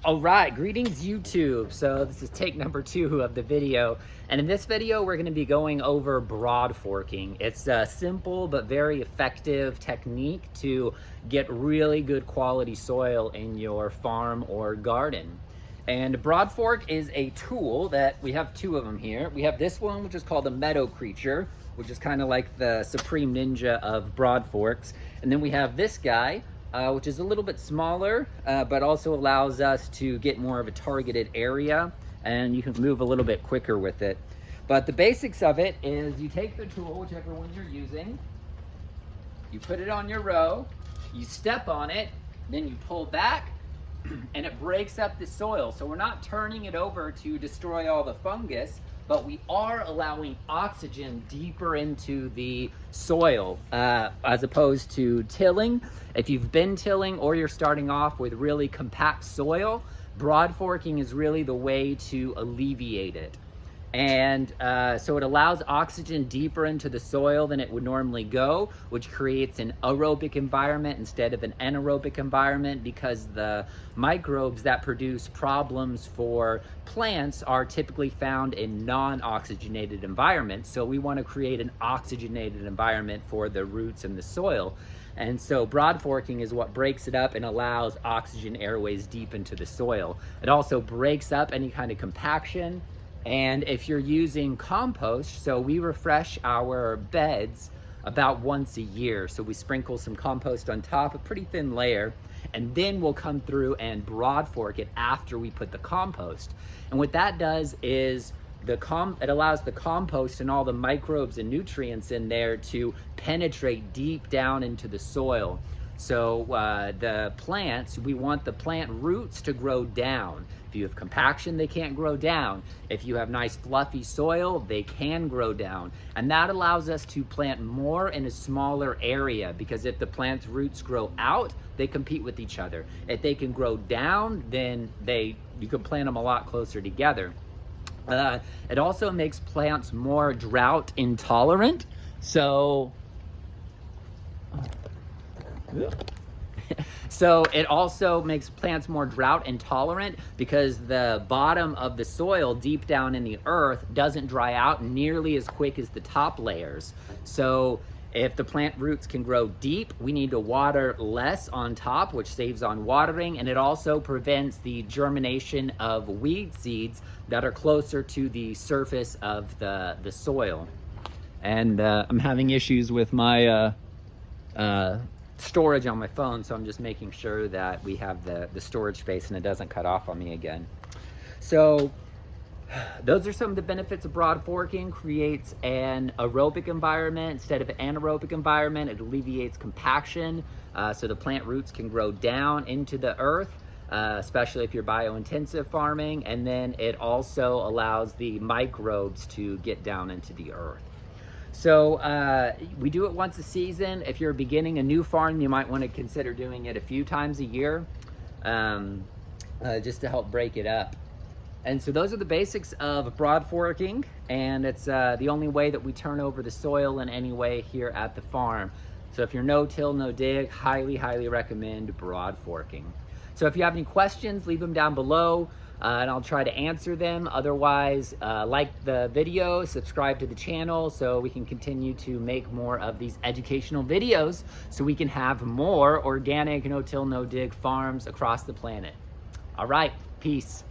All right, greetings YouTube. So this is take number 2 of the video. And in this video, we're gonna be going over broad forking. It's a simple but very effective technique to get really good quality soil in your farm or garden. And broad fork is a tool that we have 2 of them here. We have this one, which is called a meadow creature, which is kind of like the supreme ninja of broad forks. And then we have this guy, which is a little bit smaller, but also allows us to get more of a targeted area, and you can move a little bit quicker with it. But the basics of it is you take the tool, whichever one you're using, you put it on your row, you step on it, then you pull back, and it breaks up the soil. So we're not turning it over to destroy all the fungus, but we are allowing oxygen deeper into the soil as opposed to tilling. If you've been tilling or you're starting off with really compact soil, broad forking is really the way to alleviate it. And so it allows oxygen deeper into the soil than it would normally go, which creates an aerobic environment instead of an anaerobic environment, because the microbes that produce problems for plants are typically found in non-oxygenated environments. So we want to create an oxygenated environment for the roots and the soil. And so broad forking is what breaks it up and allows oxygen airways deep into the soil. It also breaks up any kind of compaction. And if you're using compost, so we refresh our beds about once a year. So we sprinkle some compost on top, a pretty thin layer, and then we'll come through and broad fork it after we put the compost. And what that does is it allows the compost and all the microbes and nutrients in there to penetrate deep down into the soil. So the plants, we want the plant roots to grow down. If you have compaction, they can't grow down. If you have nice fluffy soil, they can grow down. And that allows us to plant more in a smaller area, because if the plant's roots grow out, they compete with each other. If they can grow down, then you can plant them a lot closer together. It also makes plants more drought intolerant. So it also makes plants more drought intolerant because the bottom of the soil deep down in the earth doesn't dry out nearly as quick as the top layers. So if the plant roots can grow deep, we need to water less on top, which saves on watering, and it also prevents the germination of weed seeds that are closer to the surface of the soil. And I'm having issues with my storage on my phone, so I'm just making sure that we have the storage space and it doesn't cut off on me again. So those are some of the benefits of broad forking. Creates an aerobic environment instead of an anaerobic environment. It alleviates compaction, so the plant roots can grow down into the earth, especially if you're biointensive farming. And then it also allows the microbes to get down into the earth. So we do it once a season. If you're beginning a new farm, you might want to consider doing it a few times a year, just to help break it up. And so those are the basics of broad forking, and it's the only way that we turn over the soil in any way here at the farm. So if you're no till, no dig, highly, highly recommend broad forking. So if you have any questions, leave them down below. And I'll try to answer them. Otherwise, like the video, subscribe to the channel so we can continue to make more of these educational videos, so we can have more organic, no-till, no-dig farms across the planet. All right, peace.